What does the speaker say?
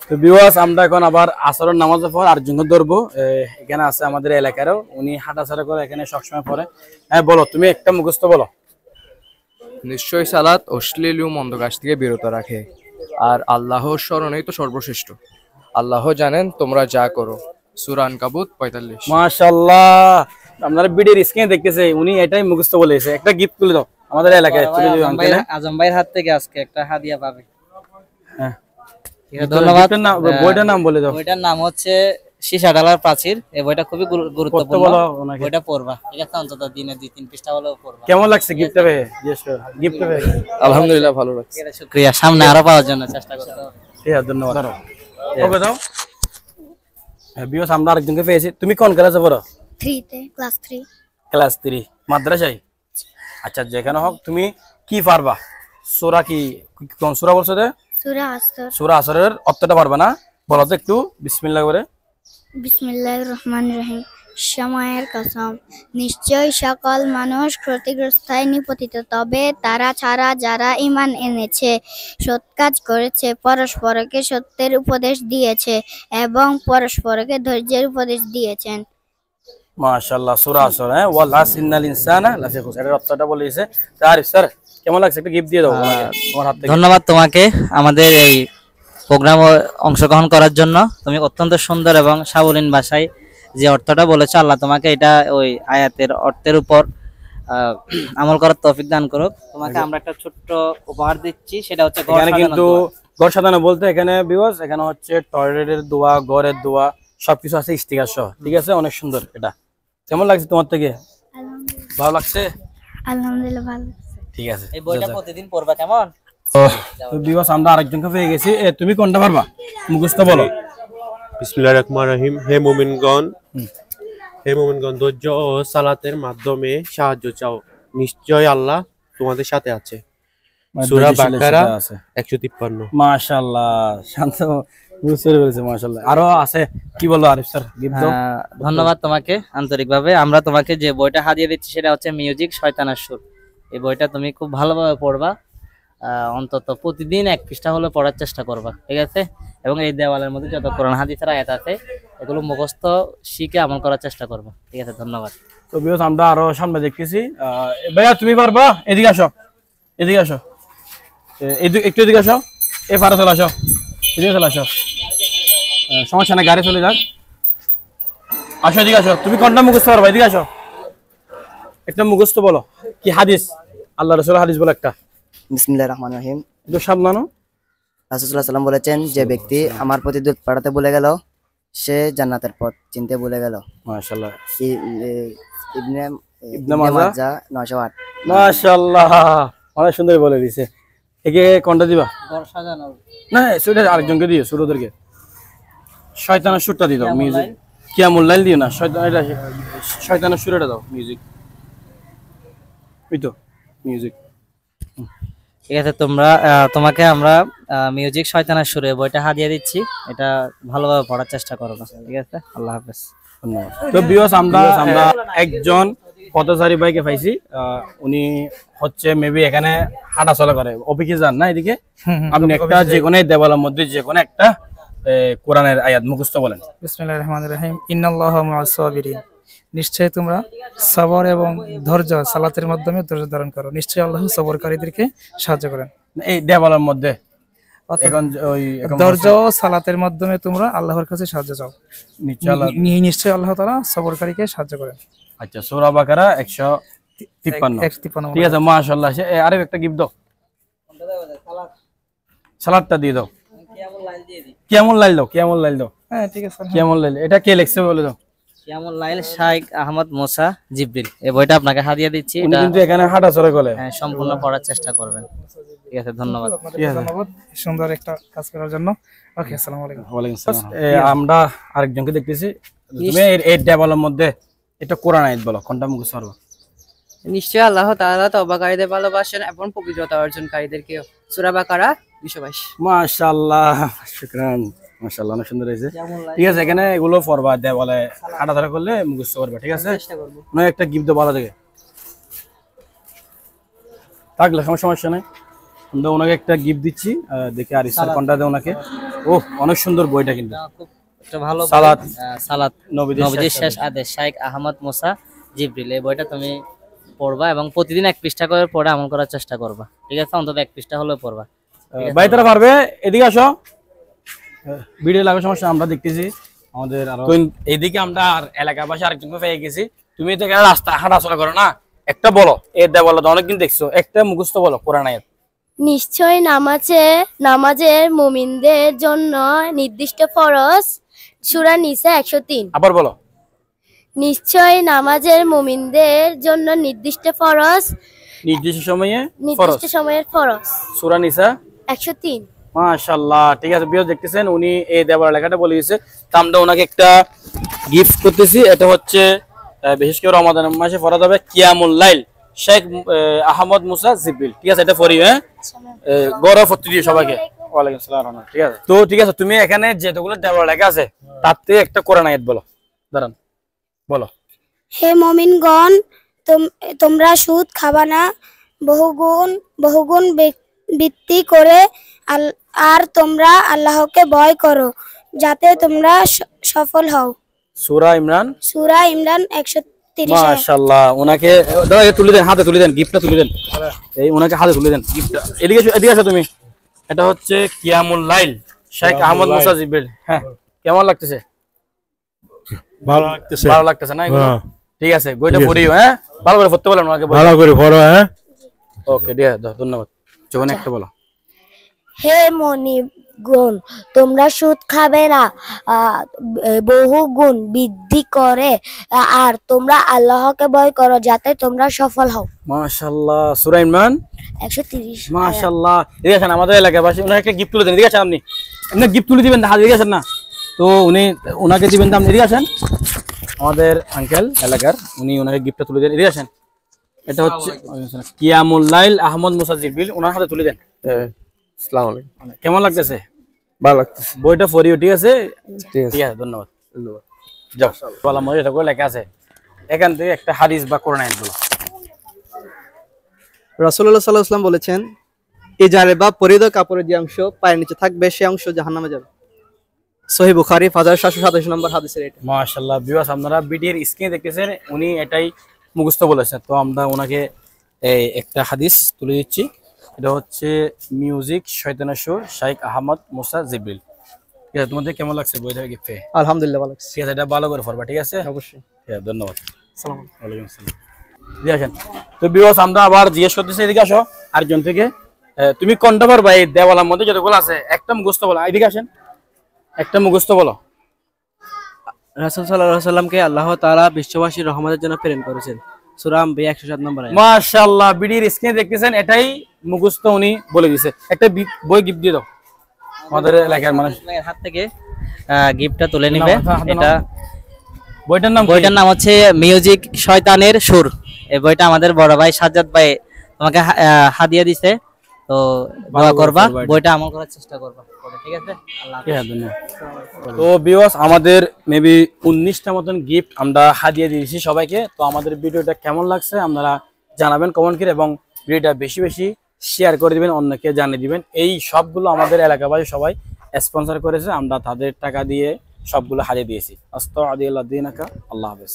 তো ভিউয়ার্স আমরা এখন আবার আসরের নামাজের পর আরেকজনকে ধরবো। এখানে আছে আমাদের এলাকারও, উনি হাঁটাচলা করে এখানে সবসময় পড়ে। হ্যাঁ বলো, তুমি একটা মুখস্থ বলো। নিশ্চয় সালাত অশ্লীল ও মন্দ কাজ থেকে বিরত রাখে, আর আল্লাহর স্মরণেই তো সর্বশ্রেষ্ঠ। আল্লাহ জানেন তোমরা যা করো। সূরা আনকাবুত 45। মাশাআল্লাহ, আপনারা ভিডিওর স্ক্রিনে দেখতেছে, উনি এটাই মুখস্থ বলেছে। একটা গিফট তুলে দাও আমাদের এলাকায়, তুলে দিও আঙ্কেল। আজম ভাইয়ের হাত থেকে আজকে একটা হাদিয়া পাবে। হ্যাঁ ধন্যবাদ। বইটার নাম বলে দাও। বইটার নাম হচ্ছে সীসা ঢালার প্রাচীর। এই বইটা খুবই গুরুত্বপূর্ণ। বইটা পড়বা, ঠিক আছে? অন্তত দিনে 2-3 পৃষ্ঠা হলেও পড়বা। কেমন লাগছে গিফটটা পেয়ে? গিফটটা পেয়ে আলহামদুলিল্লাহ ভালো লাগছে। শুকরিয়া, সামনে আরো পাওয়ার জন্য চেষ্টা করতে হবে। ঠিক আছে, ধন্যবাদ। ওকে দাও। হ্যাঁ ভিউয়ার্স, আমরা আরেকজনকে পেয়েছি। তুমি কোন ক্লাসে পড়ো? 3 তে, ক্লাস 3। ক্লাস 3 মাদ্রাসায়। আচ্ছা, যেখানে হোক তুমি কি পারবা? সূরা কি কোন সূরা বলছো? সূরা আসর। সূরা আসরের অর্থটা পারবা না? বলো তো একটু বিসমিল্লাহ করে। বিসমিল্লাহির রহমানির রহিম। সময়ের কসম, নিশ্চয় সকল মানুষ ক্ষতিগ্রস্তায় নিপতিত, তবে তারা ছাড়া যারা ঈমান এনেছে, সৎ কাজ করেছে, পরস্পরকে সত্যের উপদেশ দিয়েছে এবং পরস্পরকে ধৈর্যের উপদেশ দিয়েছেন। মাশাআল্লাহ, সূরা আসর। হ্যাঁ, ওয়াল আসরিল ইনসানা লাফি খুসর, এর অর্থটা বলেছে। আরিফ স্যার, কেমন লাগছে? একটা গিফট দিয়ে দাও তোমার হাত থেকে। ধন্যবাদ তোমাকে আমাদের এই প্রোগ্রামে অংশগ্রহণ করার জন্য। তুমি অত্যন্ত সুন্দর এবং সাবলীল ভাষায় যে অর্থটা বলেছো, আল্লাহ তোমাকে এটা ওই আয়াতের অর্থের উপর আমল করার তৌফিক দান করুক। তোমাকে আমরা একটা ছোট্ট উপহার দিচ্ছি, সেটা হচ্ছে এখানে কিন্তু ঘর সাজানো বলতে এখানে ভিউয়ার্স, এখানে হচ্ছে টয়লেটের দোয়া, ঘরের দোয়া সবকিছু আছে স্টিকার সহ, ঠিক আছে? অনেক সুন্দর। এটা কেমন লাগছে তোমার থেকে? ভালো লাগছে? আলহামদুলিল্লাহ ভালো। ঠিক আছে, এই বইটা প্রতিদিন পড়বা, কেমন? তো ভিউয়ার্স, আমরা আরেকজনকে পেয়ে গেছি। তুমি কোনটা পারবা? মুখস্থ বলো। বিসমিল্লাহির রহমানির রহিম। হে মুমিনগণ, ধৈর্য ও সালাতের মাধ্যমে সাহায্য চাও, নিশ্চয় আল্লাহ তোমাদের সাথে আছে। সূরা বাকারা 153। মাশাআল্লাহ, শান্ত বুঝতে পেরেছে। মাশাআল্লাহ, আরো আছে, কি বলো আরিফ স্যার? গিফট দাও। ধন্যবাদ তোমাকে আন্তরিকভাবে। আমরা তোমাকে যে বইটা হাদিয়া দিচ্ছি সেটা হচ্ছে মিউজিক শয়তানের সুর। এই বইটা তুমি খুব ভালোভাবে পড়বা, অন্তত প্রতিদিন 1 পৃষ্ঠা হলে পড়ার চেষ্টা করবা, ঠিক আছে? এবং এই দেওয়ালের মধ্যে যত কোরআন হাদিসের আয়াত আছে এগুলো মুখস্থ শিখে আমল করার চেষ্টা করবা, ঠিক আছে? ধন্যবাদ। তো ভিউয়ার্স, আমরা আরো সামনে দেখতেছি। ভাইয়া তুমি পারবা? এদিকে আসো, এদিকে আসো, একটু এদিকে আসো। এই পারে চলে আসো, এদিকে চলে আসো। সমস্যা না, গাড়ি চলে যাক। আসো, এদিকে আসো। তুমি কোনটা মুখস্থ পারবা? এদিকে আসো, একটা মুখস্থ বলো। কি হাদিস? আল্লাহ রাসূলের হাদিস বলো একটা। বিসমিল্লাহির রহমানির রহিম। একটু সাবধানো। রাসূলুল্লাহ সাল্লাল্লাহু আলাইহি ওয়াসাল্লাম বলেছেন, যে ব্যক্তি আমার প্রতি দুধ পাঠাতে ভুলে গেল, সে জান্নাতের পথ চিনতে ভুলে গেল। মাশাআল্লাহ। ইবনে মাজাহ 908। মাশাআল্লাহ, অনেক সুন্দর বলে দিয়েছে। একে কোনটা দিবা? ঘর সাজানো না, সেটা আরেকজনকে দিও, ছোটদেরকে। শয়তানের সুরটা দিয়ে দাও, মিউজিক। কিয়ামুল লাইল দিও না, শয়তানের সুরটা দাও, মিউজিক। ওই তো মিউজিক। ঠিক আছে, তোমাকে আমরা মিউজিক শয়তানের সুরে বইটা হাদিয়া দিচ্ছি। এটা ভালোভাবে পড়ার চেষ্টা করবা, ঠিক আছে? আল্লাহ হাফেজ। ধন্যবাদ। তো ভিউয়ার্স, আমরা একজন পথচারী ভাইকে পাইছি। উনি হচ্ছে মেবি এখানে হাঁটা চলা করে, অফিসে যান না এদিকে। আপনি একটা যে কোনো দেওয়ালের মধ্যে যে কোনো একটা কোরআনের আয়াত মুখস্থ বলেন। বিসমিল্লাহির রহমানির রহিম। ইন্নাল্লাহা মা'আস সাবিরিন। নিশ্চয় তোমরা সবর এবং ধৈর্য সালাতের মাধ্যমে ধৈর্য ধারণ করো, নিশ্চয় আল্লাহ সবরকারীদেরকে সাহায্য করেন। এই দেওয়ালের মধ্যে এখন ধৈর্য ও সালাতের মাধ্যমে তোমরা আল্লাহর কাছে সাহায্য চাও, নিশ্চয় আল্লাহ তাআলা সবরকারীকে সাহায্য করেন। আচ্ছা, সূরা বাকারা 153। ঠিক আছে, মাশাআল্লাহ। আরে একটা গিফট দাও, সালাদটা দিয়ে দাও। কিয়ামুল লাইল দাও, কিয়ামুল লাইল দাও। হ্যাঁ ঠিক আছে। কিয়ামুল লাইল এটা কে লিখছে বলে দাও। কিয়ামুল লাইল শাইখ আহমদ মুসা জিবরিল। এই বইটা আপনাকে হাদিয়া দিচ্ছি। উনি কিন্তু এখানে হাঁটা চলা করে। হ্যাঁ, সম্পূর্ণ পড়ার চেষ্টা করবেন, ঠিক আছে? ধন্যবাদ। ধন্যবাদ সুন্দর একটা কাজ করার জন্য। ওকে, আসসালামু আলাইকুম। ওয়ালাইকুম আসসালাম। আমরা আরেকজনকে দেখতেছি। তুমি এই দেওয়ালের মধ্যে এটা কোরআন আয়াত বলো, কোনটা মুখস্থ পারবা? নিশ্চয় আল্লাহ তাআলা তওবাকারীদের ভালোবাসেন এবং পবিত্রতা অর্জনকারীদেরকে। সূরা বাকারা 222। মাশাআল্লাহ, শুকরান। মাশাআল্লাহ, অনেক সুন্দর হয়েছে। ঠিক আছে, এখানে এগুলো পড়বা, দেওয়ালে হাঁটাধরা করলে মুখস্থ করবে, ঠিক আছে? নয় একটা গিফট দাও ভালো থেকে, থাকলে সমস্যা নেই। আমরা ওনাকে একটা গিফট দিচ্ছি, দেখে আর স্যার কোনটা দেয় ওনাকে। ও অনেক সুন্দর বইটা কিন্তু। খুব একটা ভালো বই। সালাত। সালাত নবীদের নবীদের শেষ শেষ আদেশ শাইখ আহমদ মুসা জিবরিল। এই বইটা তুমি পড়বা এবং প্রতিদিন 1 পৃষ্ঠা করে পড়ে আমল করার চেষ্টা করবা, ঠিক আছে? অন্তত 1 পৃষ্ঠা হলেও পড়বা। ভাই তারা পারবে, এদিকে আসো। ভিডিও লাগবে সমস্যা, আমরা দেখতেছি আমাদের আরো এইদিকে আমরা আর এলাকাবাসী আরেকজনকে পেয়ে গেছি। তুমি তো এখানে রাস্তা হাঁটাচলা করো না, একটা বলো এর দেয় বলো, অনেকদিন দেখছো, একটা মুখস্থ বলো কোরআন আয়াত। নিশ্চয় নামাজের মুমিনদের জন্য নির্দিষ্ট ফরজ। সূরা নিসা 103। আবার বলো। নিশ্চয় নামাজের মুমিনদের জন্য নির্দিষ্ট ফরজ, নির্দিষ্ট সময়ে ফরজ। নির্দিষ্ট সময়ের ফরজ। সূরা নিসা 103। মাশাআল্লাহ, ঠিক আছে বিয়ার দেখতেছেন উনি এই দেওয়ার লেখাটা বলে দিয়েছে। তো আমরা ওনাকে একটা গিফট করতেছি, এটা হচ্ছে বিশেষ করে রমাদান মাসে পড়া যাবে কিয়ামুল লাইল শেখ আহমদ মুসা জিবরিল, ঠিক আছে? এটা পড়ি, হ্যাঁ গৌরব ফত্তি দিয়ে সবাইকে। ওয়ালাইকুম আসসালাম, ঠিক আছে? তো ঠিক আছে, তুমি এখানে যেগুলো দেওয়ার লেখা আছে তার থেকে একটা কোরআন আয়াত বলো, দাঁড়ান বলো। হে মুমিনগণ, তোমরা সুদ খাবা না বহুগুণ বৃত্তি করে, আর তোমরা আল্লাহকে ভয় করো যাতে তোমরা সফল হও। সূরা ইমরান 130। মাশাআল্লাহ, ওনাকে দাদা তুলে দেন, হাতে তুলে দেন, গিফটটা তুলে দেন, এই ওনাকে হাতে তুলে দেন গিফটটা। এদিকে আসো তুমি। এটা হচ্ছে কিয়ামুল লাইল শেখ আহমদ মুসা জিবরিল। হ্যাঁ, কেমন লাগতেছে? ভালো লাগতেছে। ভালো লাগতেছে না এগুলো? ঠিক আছে, বইটা পড়িও, হ্যাঁ ভালো করে পড়তে বলেন ওনাকে, ভালো করে পড়ো, হ্যাঁ। ওকে, ঠিক আছে, ধন্যবাদ। যখন একটা বলো। হে মুমিনগণ, তোমরা সুদ খাবে না বহুগুণ বৃদ্ধি করে, আর তোমরা আল্লাহকে ভয় করো যাতে তোমরা সফল হও। মাশাআল্লাহ, সূরা ইমরান 130। মাশাআল্লাহ। এদিকে আসেন, আমাদের এলাকাবাসী ওনাকে একটা গিফট তুলে দেন। এদিকে আসেন, আপনি গিফট তুলে দিবেন না, এদিকে আসেন না, তো উনি ওনাকে দিবেন তো আপনি এদিকে আসেন। আমাদের আঙ্কেল এলাকার, উনি ওনাকে গিফটটা তুলে দেন, এদিকে আসেন। এটা হচ্ছে কিয়ামুল লাইল আহমদ মুসা জিবরিল, ওনার হাতে তুলে দেন। আসসালামু আলাইকুম। কেমন লাগতেছে? ভালো লাগতেছে। বইটা পড়িও, ঠিক আছে? ঠিক আছে। ঠিক আছে, ধন্যবাদ। যাও বলা মজা, এটা করে লেখা আছে, এখান থেকে একটা হাদিস বা কোরআন আয়াত বলো। রাসূলুল্লাহ সাল্লাল্লাহু আলাইহি ওয়াসাল্লাম বলেছেন, ইজারে বা পরিধেয় কাপড়ের যে অংশ পায়ের নিচে থাকবে সে অংশ জাহান্নামে যাবে। সহিহ বুখারী 5727 নম্বর হাদিসের এটা। মাশাআল্লাহ, ভিউয়ার্স আপনারা ভিডিওর স্ক্রিনে দেখতেছেন, উনি এটাই মুখস্থ বলেছেন। তো আমরা ওনাকে এই একটা হাদিস তুলে দিচ্ছি। এটা হচ্ছে মিউজিক শয়তানের সুর শেখ আহমদ মুসা জিবরিল। ঠিক আছে, তোমাদের কেমন লাগছে বইটা গিফটে? আলহামদুলিল্লাহ ভালো লাগছে। ঠিক আছে, এটা ভালো করে পড়বা, ঠিক আছে? অবশ্যই। ঠিক আছে, ধন্যবাদ। আসসালামু আলাইকুম। দিয়ে আসেন। তো ভিউয়ার্স আমরা আবার জিজ্ঞেস করতেছি, এদিকে আসো আরেকজন থেকে। তুমি কোনটা পারবা এই দেওয়ালার মধ্যে যতগুলো আছে? একটা মুখস্থ বলো, এদিকে আসেন, একটা মুখস্থ বলো। রাসূল সাল্লাল্লাহু আলাইহি ওয়াসাল্লামকে আল্লাহ তাআলা বিশ্ববাসীর রহমতের জন্য প্রেরণ করেছেন। সূরা আম্বিয়া 107 নম্বর আয়াত। মাশাআল্লাহ, ভিডিওর স্ক্রিনে দেখতেছেন, এটাই মুখস্থ উনি বলে দিয়েছে। একটা বই গিফট দিয়ে দাও আমাদের এলাকার মানুষ। হাত থেকে গিফটটা তুলে নিবে। এটা বইটার নাম হচ্ছে মিউজিক শয়তানের সুর। এই বইটা আমাদের বড় ভাই সাজ্জাদ ভাই তোমাকে হাদিয়া দিছে, তো দোয়া করবা, বইটা আমল করার চেষ্টা করবা, ঠিক আছে? আল্লাহ হাফেজ। তো ভিউয়ার্স আমাদের মেবি 19টা মতন গিফট আমরা হাদিয়া দিয়েছি সবাইকে। তো আমাদের ভিডিওটা কেমন লাগছে আপনারা জানাবেন কমেন্ট করে, এবং ভিডিওটা বেশি বেশি শেয়ার করে দিবেন, অন্যকে জানিয়ে দিবেন। এই সবগুলো আমাদের এলাকাবাসী সবাই স্পন্সর করেছে, আমরা তাদের টাকা দিয়ে সবগুলো হারিয়ে দিয়েছি। আস্তাগফিরুল্লাহ, আল্লাহ হাফেজ।